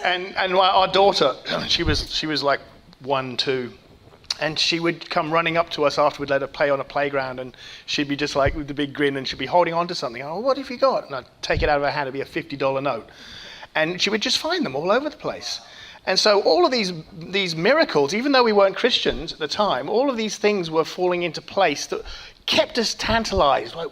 And our daughter, she was like 1, 2. And she would come running up to us after we'd let her play on a playground, and she'd be just like with the big grin, and she'd be holding on to something. Oh, what have you got? And I'd take it out of her hand. It'd be a $50 note. And she would just find them all over the place. And so all of these miracles, even though we weren't Christians at the time, all of these things were falling into place that kept us tantalized. Like,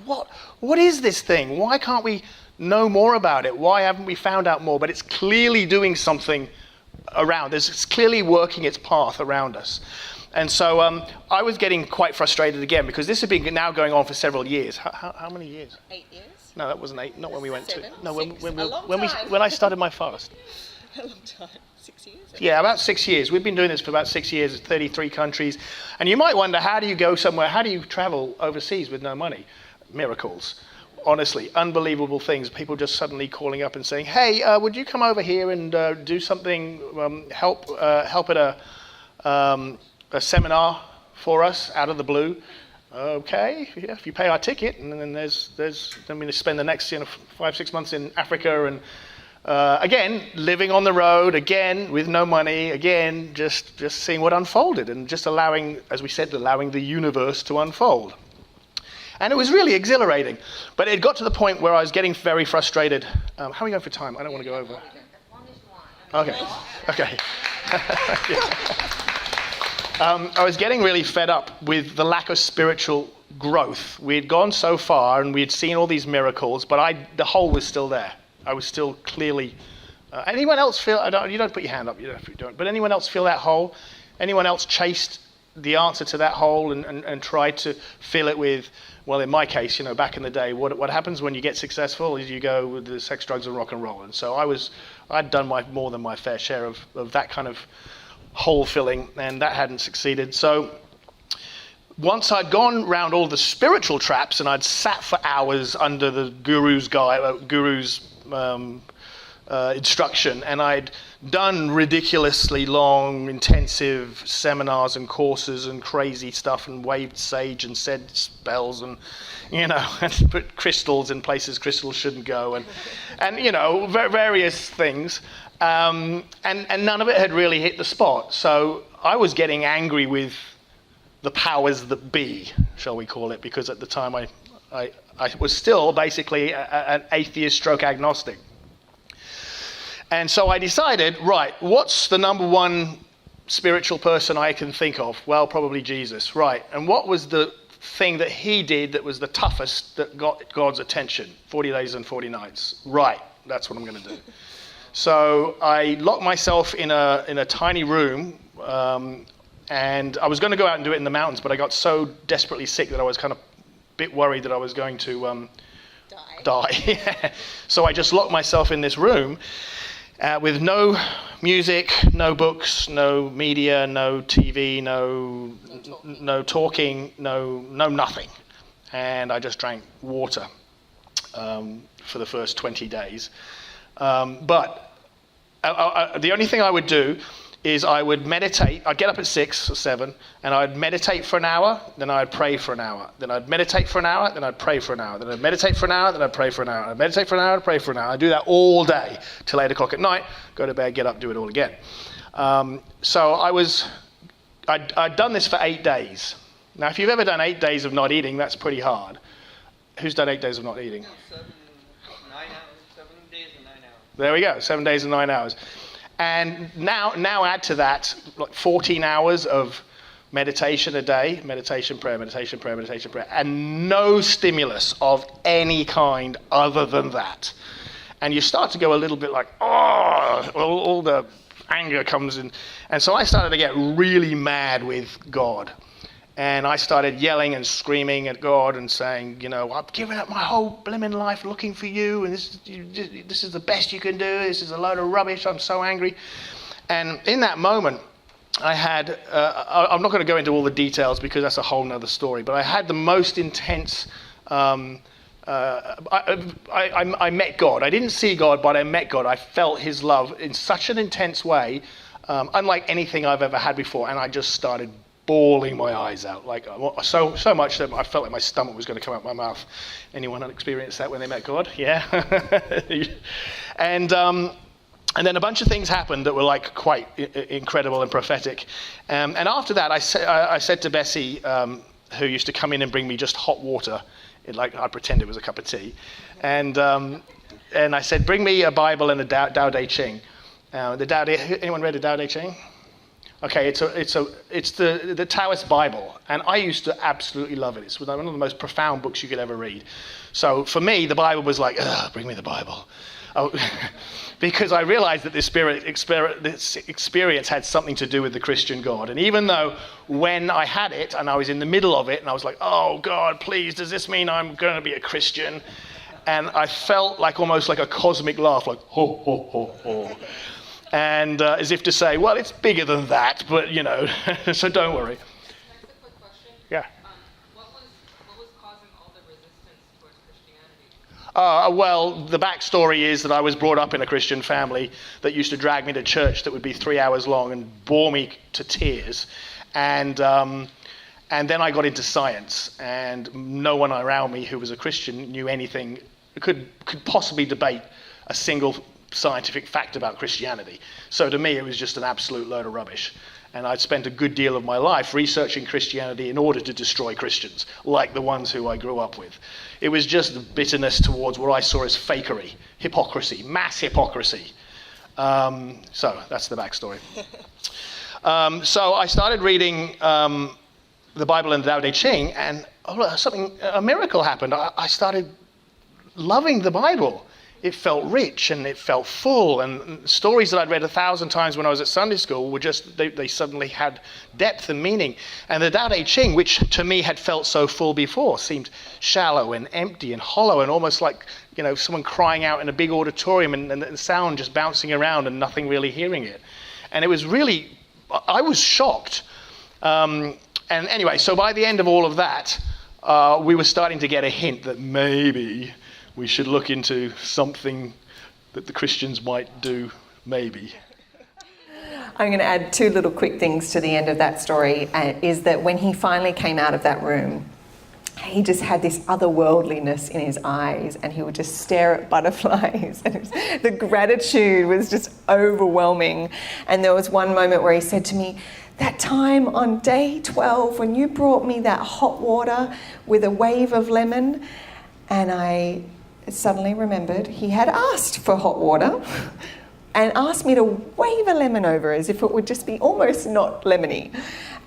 what is this thing? Why can't we know more about it? Why haven't we found out more? But it's clearly doing something around. It's clearly working its path around us. And so I was getting quite frustrated again, because this had been now going on for several years. How many years? 8 years? No, that wasn't 8. Not when we went 7, to. No, 6, when I started my fast. A long time. 6 years? Yeah, about 6 years. We've been doing this for about 6 years, 33 countries. And you might wonder, how do you go somewhere? How do you travel overseas with no money? Miracles. Honestly, unbelievable things. People just suddenly calling up and saying, hey, would you come over here and do something, help at a seminar for us out of the blue? Okay, yeah, if you pay our ticket. And then then we spend the next 5-6 months in Africa, and again, living on the road, again, with no money, again, just seeing what unfolded, and just allowing, as we said, allowing the universe to unfold. And it was really exhilarating. But it got to the point where I was getting very frustrated. How are we going for time? I don't want to go over. Okay. I was getting really fed up with the lack of spiritual growth. We had gone so far, and we had seen all these miracles, but the hole was still there. I was still clearly... anyone else feel... you don't put your hand up, you don't. But anyone else feel that hole? Anyone else chased the answer to that hole and tried to fill it with... Well, in my case, back in the day, what happens when you get successful is you go with the sex, drugs, and rock and roll. And so I'd done more than my fair share of that kind of hole filling, and that hadn't succeeded. So once I'd gone round all the spiritual traps, and I'd sat for hours under the guru's instruction, and I'd done ridiculously long, intensive seminars and courses and crazy stuff, and waved sage and said spells, and and put crystals in places crystals shouldn't go, and various things, and none of it had really hit the spot. So I was getting angry with the powers that be, shall we call it, because at the time I was still basically an atheist stroke agnostic. And so I decided, right, what's the number one spiritual person I can think of? Well, probably Jesus, right. And what was the thing that he did that was the toughest that got God's attention? 40 days and 40 nights. Right, that's what I'm going to do. So I locked myself in a tiny room, and I was going to go out and do it in the mountains, but I got so desperately sick that I was kind of a bit worried that I was going to die. So I just locked myself in this room, with no music, no books, no media, no TV, no talking, no nothing. And I just drank water for the first 20 days. But the only thing I would do is I would meditate. I'd get up at 6 or 7, and I'd meditate for an hour, then I'd pray for an hour. Then I'd meditate for an hour, then I'd pray for an hour. Then I'd meditate for an hour, then I'd pray for an hour. I'd meditate for an hour, I'd pray for an hour. I'd do that all day till 8 o'clock at night, go to bed, get up, do it all again. So I'd done this for 8 days. Now, if you've ever done 8 days of not eating, that's pretty hard. Who's done 8 days of not eating? 7 days and 9 hours. There we go, 7 days and 9 hours. And now add to that like 14 hours of meditation a day, meditation, prayer, and no stimulus of any kind other than that. And you start to go a little bit like, all the anger comes in. And so I started to get really mad with God. And I started yelling and screaming at God and saying, I've given up my whole blimmin' life looking for you, and this is the best you can do. This is a load of rubbish. I'm so angry. And in that moment, I had, I'm not going to go into all the details because that's a whole nother story, but I had the most intense, I met God. I didn't see God, but I met God. I felt his love in such an intense way, unlike anything I've ever had before, and I just started bawling my eyes out, like so much that I felt like my stomach was going to come out my mouth. Anyone experienced that when they met God? Yeah. And And then a bunch of things happened that were like quite incredible and prophetic. And after that, I said to Bessie, who used to come in and bring me just hot water, I'd pretend it was a cup of tea, and I said, bring me a Bible and a Tao Te Ching. Anyone read a Tao Te Ching? Okay, it's the Taoist Bible, and I used to absolutely love it. It's one of the most profound books you could ever read. So for me, the Bible was like, bring me the Bible. Because I realized that this experience had something to do with the Christian God. And even though when I had it and I was in the middle of it and I was like, oh God, please, does this mean I'm going to be a Christian? And I felt like almost like a cosmic laugh, like, ho, ho, ho, ho. And as if to say, well, it's bigger than that, but so don't worry. Can I ask a quick question? Yeah. What was causing all the resistance towards Christianity? Well, the backstory is that I was brought up in a Christian family that used to drag me to church that would be 3 hours long and bore me to tears. And then I got into science, and no one around me who was a Christian knew anything, could possibly debate a single scientific fact about Christianity. So to me, it was just an absolute load of rubbish. And I'd spent a good deal of my life researching Christianity in order to destroy Christians, like the ones who I grew up with. It was just the bitterness towards what I saw as fakery, hypocrisy, mass hypocrisy. So that's the backstory. So I started reading the Bible and the Tao Te Ching, and a miracle happened. I started loving the Bible. It felt rich and it felt full, and stories that I'd read 1,000 times when I was at Sunday school were just, they suddenly had depth and meaning. And the Tao Te Ching, which to me had felt so full before, seemed shallow and empty and hollow and almost like, someone crying out in a big auditorium and the sound just bouncing around and nothing really hearing it. And it was really, I was shocked. And anyway, so by the end of all of that, we were starting to get a hint that maybe we should look into something that the Christians might do, maybe. I'm going to add 2 little quick things to the end of that story, is that when he finally came out of that room, he just had this otherworldliness in his eyes, and he would just stare at butterflies. And the gratitude was just overwhelming. And there was one moment where he said to me, that time on day 12 when you brought me that hot water with a wave of lemon, and I suddenly remembered he had asked for hot water and asked me to wave a lemon over as if it would just be almost not lemony.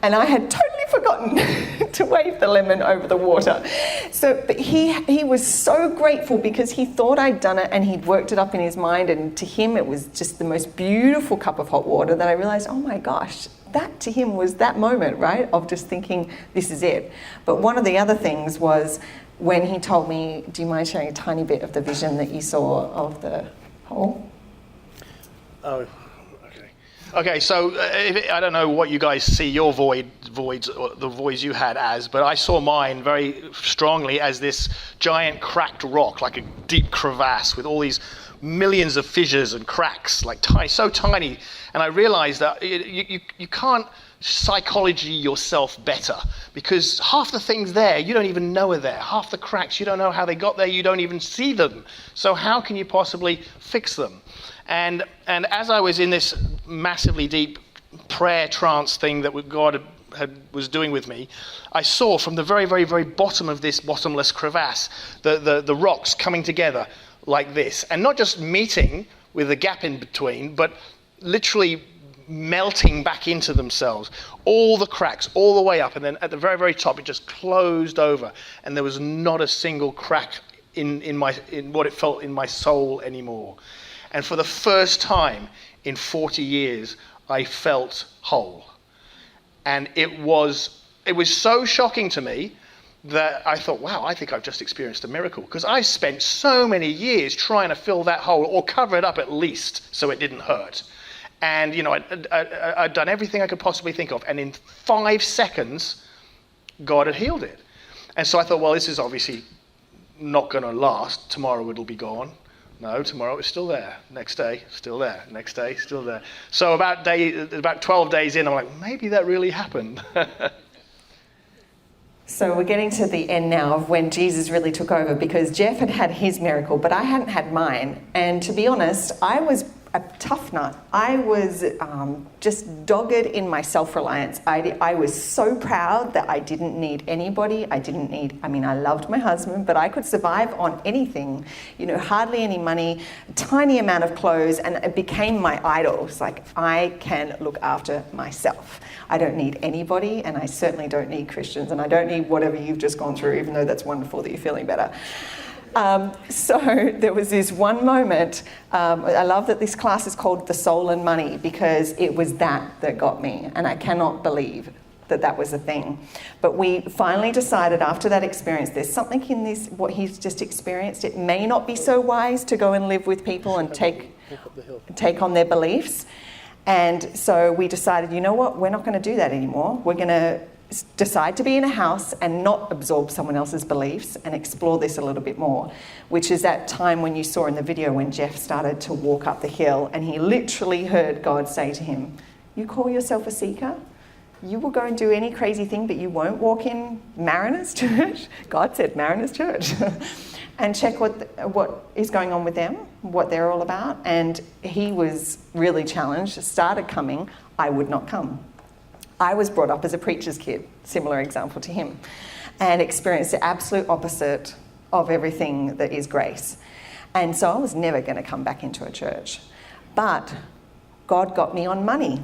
And I had totally forgotten to wave the lemon over the water. But he was so grateful because he thought I'd done it and he'd worked it up in his mind, and to him it was just the most beautiful cup of hot water that I realised, oh my gosh, that to him was that moment, right, of just thinking, this is it. But one of the other things was when he told me, do you mind sharing a tiny bit of the vision that you saw of the hole? Oh, okay. Okay, so I don't know what you guys see your voids, or the voids you had as, but I saw mine very strongly as this giant cracked rock, like a deep crevasse with all these millions of fissures and cracks, like so tiny. And I realized that you can't psychology yourself better, because half the things there you don't even know are there. Half the cracks, you don't know how they got there, you don't even see them. So how can you possibly fix them? And as I was in this massively deep prayer trance thing that God was doing with me, I saw from the very, very, very bottom of this bottomless crevasse the rocks coming together like this, and not just meeting with a gap in between, but literally melting back into themselves, all the cracks all the way up, and then at the very, very top it just closed over, and there was not a single crack in what it felt in my soul anymore. And for the first time in 40 years I felt whole. And it was so shocking to me that I thought, wow, I think I've just experienced a miracle, because I spent so many years trying to fill that hole, or cover it up at least so it didn't hurt. And, I'd done everything I could possibly think of. And in 5 seconds, God had healed it. And so I thought, well, this is obviously not going to last. Tomorrow it'll be gone. No, tomorrow it's still there. Next day, still there. Next day, still there. So about 12 days in, I'm like, maybe that really happened. So we're getting to the end now of when Jesus really took over, because Geoff had his miracle, but I hadn't had mine. And to be honest, I was a tough nut. I was just dogged in my self-reliance. I was so proud that I didn't need anybody. I loved my husband, but I could survive on anything, hardly any money, a tiny amount of clothes, and it became my idol. It's like, I can look after myself. I don't need anybody, and I certainly don't need Christians, and I don't need whatever you've just gone through, even though that's wonderful that you're feeling better. So there was this one moment, I love that this class is called The Soul and Money, because it was that got me, and I cannot believe that was a thing. But we finally decided after that experience, there's something in this, what he's just experienced, it may not be so wise to go and live with people and take on their beliefs. And so we decided, you know what, we're not going to do that anymore. We're going to decide to be in a house and not absorb someone else's beliefs and explore this a little bit more, which is that time when you saw in the video when Geoff started to walk up the hill and he literally heard God say to him, you call yourself a seeker? You will go and do any crazy thing, but you won't walk in Mariners Church? God said Mariners Church. And check what is going on with them, what they're all about. And he was really challenged, started coming. I would not come. I was brought up as a preacher's kid, similar example to him, and experienced the absolute opposite of everything that is grace. And so I was never going to come back into a church. But God got me on money,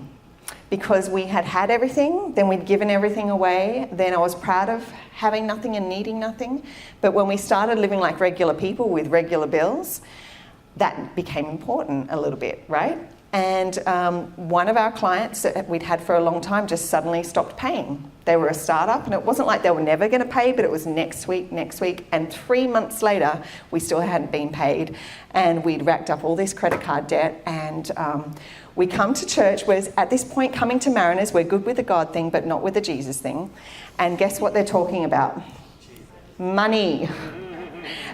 because we had everything, then we'd given everything away, then I was proud of having nothing and needing nothing. But when we started living like regular people with regular bills, that became important a little bit, right? And one of our clients that we'd had for a long time just suddenly stopped paying. They were a startup, and it wasn't like they were never going to pay, but it was next week. And 3 months later, we still hadn't been paid. And we'd racked up all this credit card debt. And we come to church, whereas at this point, coming to Mariners, we're good with the God thing, but not with the Jesus thing. And guess what they're talking about? Money.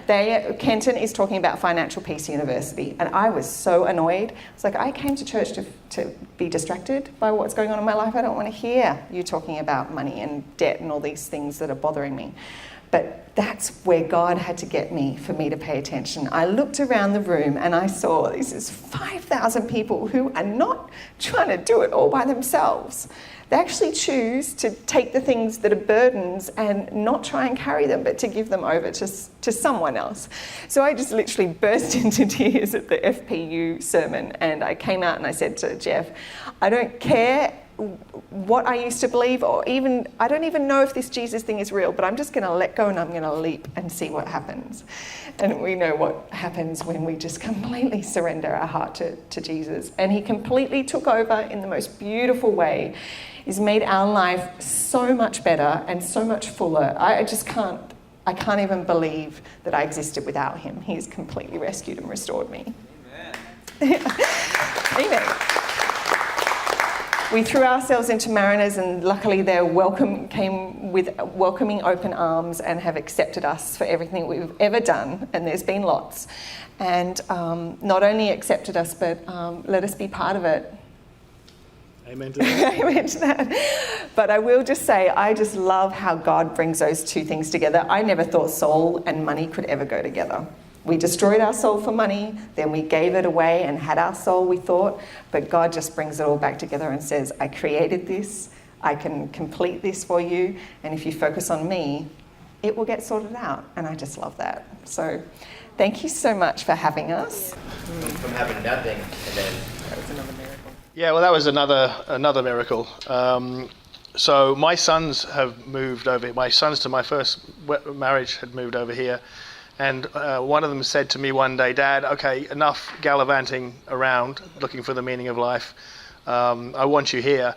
Kenton is talking about Financial Peace University, and I was so annoyed. It's like, I came to church to be distracted by what's going on in my life. I don't want to hear you talking about money and debt and all these things that are bothering me. But that's where God had to get me for me to pay attention. I looked around the room and I saw this is 5,000 people who are not trying to do it all by themselves. They actually choose to take the things that are burdens and not try and carry them, but to give them over to someone else. So I just literally burst into tears at the FPU sermon, and I came out and I said to Geoff, I don't care what I used to believe, or even, I don't even know if this Jesus thing is real, but I'm just going to let go and I'm going to leap and see what happens. And we know what happens when we just completely surrender our heart to Jesus. And he completely took over in the most beautiful way. He's made our life so much better and so much fuller. I can't even believe that I existed without him. He's completely rescued and restored me. Amen. Amen. We threw ourselves into Mariners, and luckily they came with welcoming open arms and have accepted us for everything we've ever done, and there's been lots. And not only accepted us, but let us be part of it. Amen to that. Amen to that. But I will just say, I just love how God brings those two things together. I never thought soul and money could ever go together. We destroyed our soul for money, then we gave it away and had our soul, we thought, but God just brings it all back together and says, I created this, I can complete this for you, and if you focus on me, it will get sorted out. And I just love that. So thank you so much for having us. From having nothing, and then That was another miracle. Yeah, well, that was another miracle. So my sons have moved over. My sons to my first marriage had moved over here. And one of them said to me one day, Dad, okay, enough gallivanting around looking for the meaning of life. I want you here.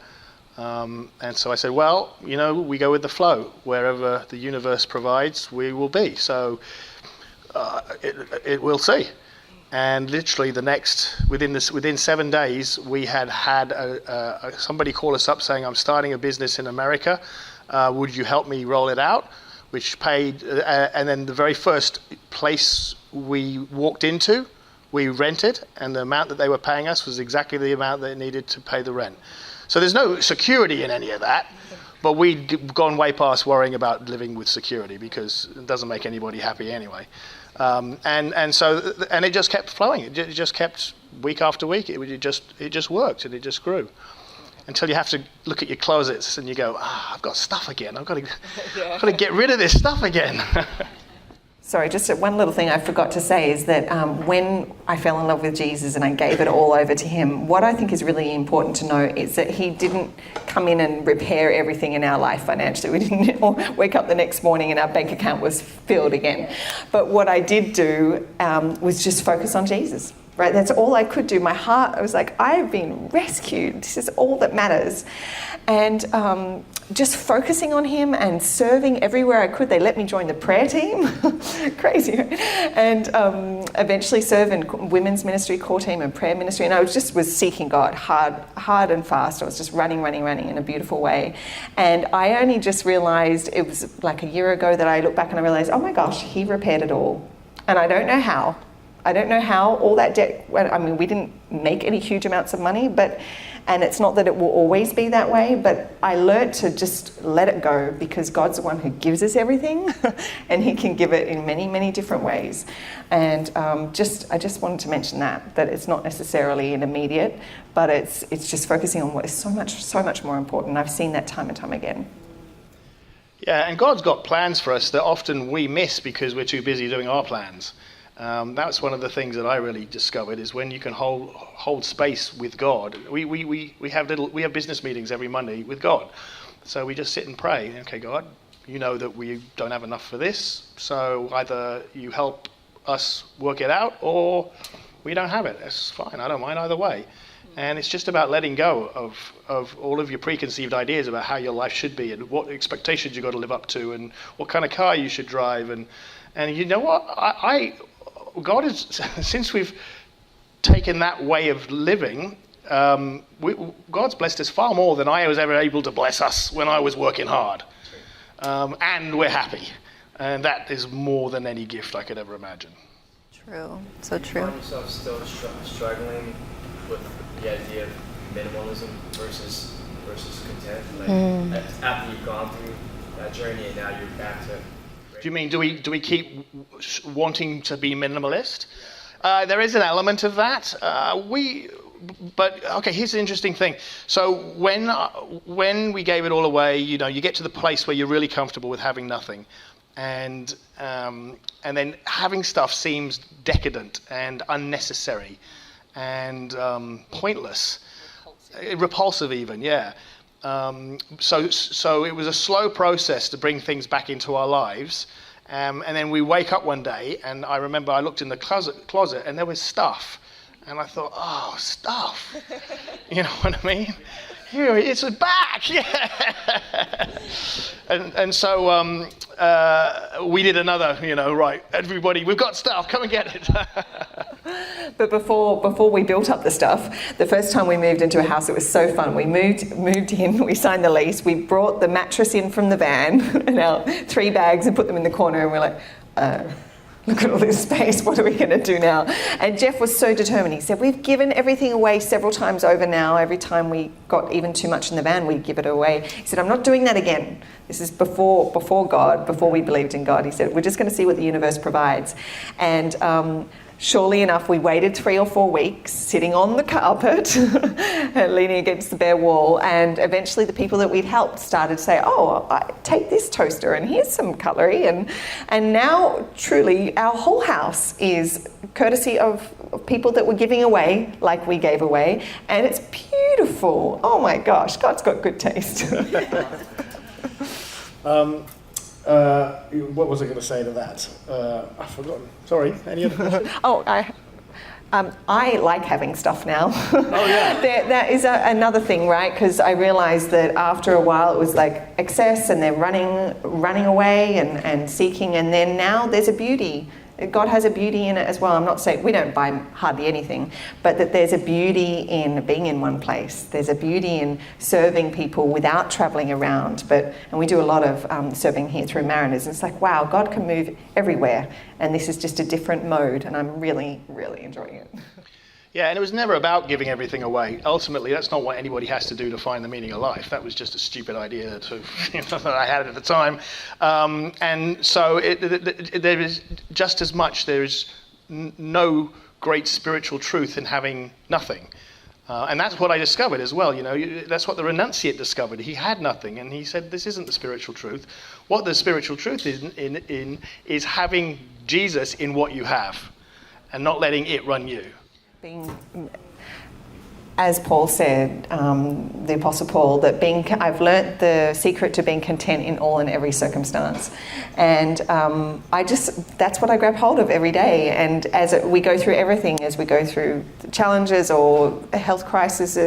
And so I said, well, we go with the flow. Wherever the universe provides, we will be. So we'll see. And literally within 7 days, we had somebody call us up saying, I'm starting a business in America. Would you help me roll it out? Which paid, and then the very first place we walked into, we rented, and the amount that they were paying us was exactly the amount they needed to pay the rent. So there's no security in any of that, but we'd gone way past worrying about living with security because it doesn't make anybody happy anyway. And it just kept flowing. It just kept week after week. It just worked, and it just grew. Until you have to look at your closets and you go, I've got stuff again. I've got to get rid of this stuff again. Sorry, just one little thing I forgot to say is that when I fell in love with Jesus and I gave it all over to him, what I think is really important to know is that he didn't come in and repair everything in our life financially. We didn't wake up the next morning and our bank account was filled again. But what I did do was just focus on Jesus. Right, that's all I could do. My heart, I was like, I've been rescued. This is all that matters. And just focusing on him and serving everywhere I could. They let me join the prayer team. Crazy. And eventually serve in women's ministry, core team and prayer ministry. And I was seeking God hard and fast. I was just running in a beautiful way. And I only just realised, it was like a year ago that I looked back and I realised, oh my gosh, he repaired it all. And I don't know how. All that debt, I mean, we didn't make any huge amounts of money, and it's not that it will always be that way, but I learnt to just let it go because God's the one who gives us everything and he can give it in many, many different ways. And I just wanted to mention that it's not necessarily an immediate, but it's just focusing on what is so much more important. I've seen that time and time again. Yeah, and God's got plans for us that often we miss because we're too busy doing our plans. That's one of the things that I really discovered is when you can hold space with God. We have business meetings every Monday with God, so we just sit and pray. Okay, God, you know that we don't have enough for this, so either you help us work it out or we don't have it. That's fine. I don't mind either way. And it's just about letting go of all of your preconceived ideas about how your life should be and what expectations you've got to live up to and what kind of car you should drive. And you know what? God is, since we've taken that way of living, God's blessed us far more than I was ever able to bless us when I was working hard. And we're happy. And that is more than any gift I could ever imagine. True. So true. You find yourself still struggling with the idea of minimalism versus content? Like after you've gone through that journey and now you're back to... Do you mean, do we keep wanting to be minimalist? There is an element of that. But okay, here's the interesting thing. So when we gave it all away, you get to the place where you're really comfortable with having nothing, and then having stuff seems decadent and unnecessary, and pointless, repulsive even, yeah. So it was a slow process to bring things back into our lives. And then we wake up one day, and I remember I looked in the closet and there was stuff. And I thought, oh, stuff. You know what I mean? Here, it's back, yeah. And so we did another, right, everybody, we've got stuff, come and get it. But before we built up the stuff, the first time we moved into a house, it was so fun. We moved in, we signed the lease, we brought the mattress in from the van and our 3 bags and put them in the corner, and we're like, look at all this space, what are we going to do now? And Geoff was so determined. He said, we've given everything away several times over now. Every time we got even too much in the van, we'd give it away. He said, I'm not doing that again. This is before God, before we believed in God. He said, we're just going to see what the universe provides. And surely enough, we waited 3 or 4 weeks, sitting on the carpet, leaning against the bare wall, and eventually the people that we'd helped started to say, oh, take this toaster, and here's some cutlery, and now, truly, our whole house is courtesy of people that were giving away, like we gave away, and it's beautiful. Oh my gosh, God's got good taste. What was I going to say to that? I've forgotten. Sorry, any other questions? I like having stuff now. Oh, yeah. That is another thing, right? Because I realised that after a while it was like excess and then running away and seeking, and then now there's a beauty. God has a beauty in it as well. I'm not saying we don't buy hardly anything, but that there's a beauty in being in one place. There's a beauty in serving people without travelling around. And we do a lot of serving here through Mariners. And it's like, wow, God can move everywhere. And this is just a different mode. And I'm really, really enjoying it. Yeah, and it was never about giving everything away. Ultimately, that's not what anybody has to do to find the meaning of life. That was just a stupid idea that I had at the time. And so there is just as much, there is no great spiritual truth in having nothing. And that's what I discovered as well. That's what the renunciate discovered. He had nothing, and he said, this isn't the spiritual truth. What the spiritual truth is having Jesus in what you have and not letting it run you. As Paul said, the Apostle Paul, that I've learnt the secret to being content in all and every circumstance, and that's what I grab hold of every day. And as we go through everything, as we go through challenges or health crises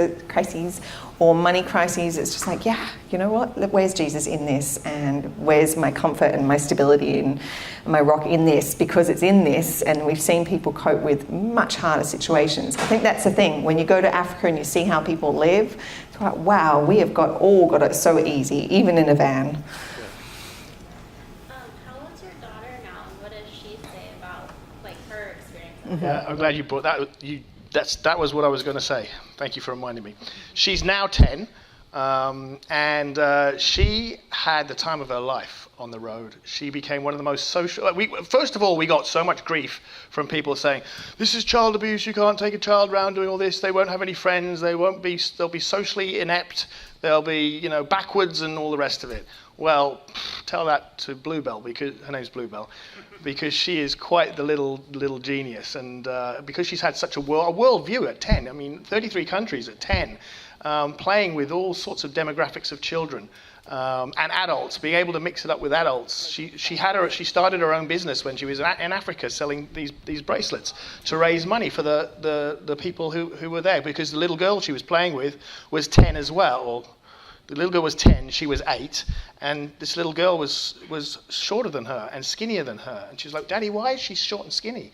or money crises, it's just like, yeah, you know what? Where's Jesus in this? And where's my comfort and my stability and my rock in this? Because it's in this, and we've seen people cope with much harder situations. I think that's the thing. When you go to Africa and you see how people live, it's like, wow, we have all got it so easy, even in a van. How old's your daughter now, and what does she say about her experience? Yeah, I'm glad you brought that. That was what I was going to say. Thank you for reminding me. She's now 10, and she had the time of her life on the road. She became one of the most social... First of all, we got so much grief from people saying, this is child abuse, you can't take a child around doing all this, they won't have any friends, they'll be socially inept, they'll be, backwards and all the rest of it. Well, tell that to Bluebell, because her name's Bluebell, because she is quite the little genius, and because she's had such a world view at 10. 33 countries at 10, playing with all sorts of demographics of children and adults, being able to mix it up with adults. She started her own business when she was in Africa, selling these bracelets to raise money for the people who were there, because the little girl she was playing with was 10 as well. Or, the little girl was 10, she was 8, and this little girl was shorter than her and skinnier than her. And she's like, Daddy, why is she short and skinny?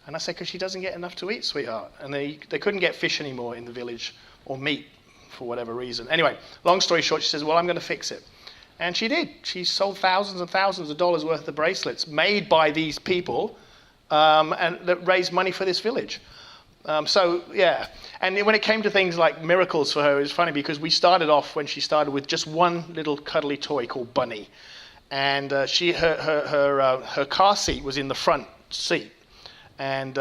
And I said, because she doesn't get enough to eat, sweetheart. And they couldn't get fish anymore in the village, or meat, for whatever reason. Anyway, long story short, she says, well, I'm going to fix it. And she did. She sold thousands and thousands of dollars worth of bracelets made by these people, and that raised money for this village. Yeah. And when it came to things like miracles for her, it was funny because we started off when she started with just one little cuddly toy called Bunny. And her car seat was in the front seat. And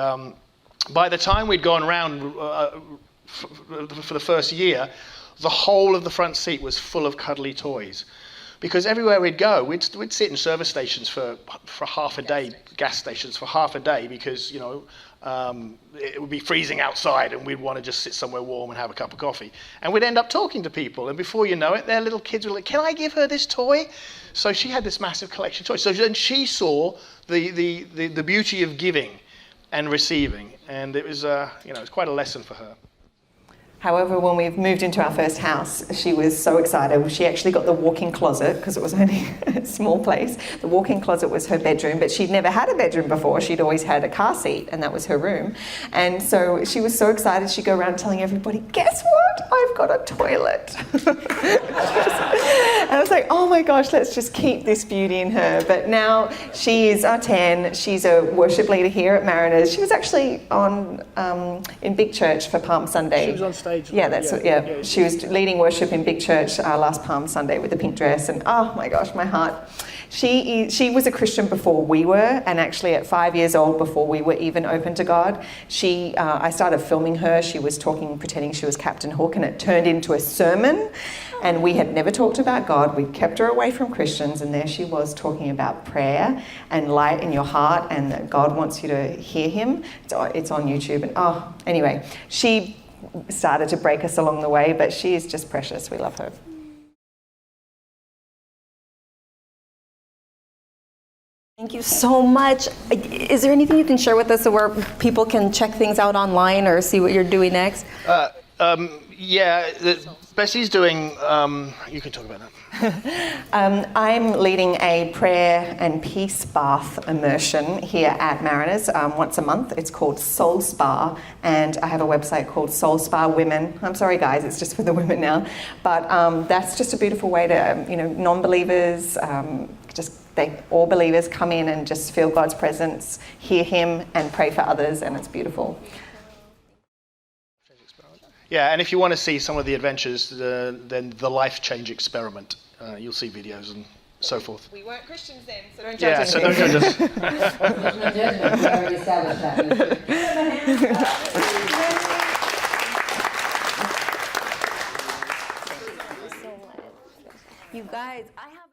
by the time we'd gone around for the first year, the whole of the front seat was full of cuddly toys. Because everywhere we'd go, we'd sit in service stations for half a day, gas stations for half a day, because, it would be freezing outside and we'd want to just sit somewhere warm and have a cup of coffee. And we'd end up talking to people, and before you know it, their little kids were like, can I give her this toy? So she had this massive collection of toys. So then she saw the beauty of giving and receiving, and it was it was quite a lesson for her. However, when we moved into our first house, she was so excited. She actually got the walk-in closet, because it was only a small place. The walk-in closet was her bedroom, but she'd never had a bedroom before. She'd always had a car seat, and that was her room. And so she was so excited, she'd go around telling everybody, guess what? I've got a toilet. And I was like, oh my gosh, let's just keep this beauty in her. But now she is 10. She's a worship leader here at Mariners. She was actually in Big Church for Palm Sunday. She was on stage. Yeah, she was leading worship in Big Church last Palm Sunday with the pink dress, and oh my gosh, my heart. She was a Christian before we were, and actually at 5 years old, before we were even open to God, I started filming her. She was talking, pretending she was Captain Hook, and it turned into a sermon. And we had never talked about God. We kept her away from Christians, and there she was talking about prayer and light in your heart, and that God wants you to hear Him. It's on YouTube, and anyway, she started to break us along the way, but she is just precious. We love her. Thank you so much. Is there anything you can share with us where people can check things out online or see what you're doing next? Bessie's doing, you can talk about that. I'm leading a prayer and peace bath immersion here at Mariners once a month. It's called Soul Spa, and I have a website called Soul Spa Women. I'm sorry guys, it's just for the women now. But that's just a beautiful way to, non-believers, all believers come in and just feel God's presence, hear Him, and pray for others, and it's beautiful. Yeah, and if you want to see some of the adventures, then the Life Change Experiment, you'll see videos and so forth. We weren't Christians then, so don't Yeah, judge so don't judge us. There's no judgment. We already established that. You guys, I have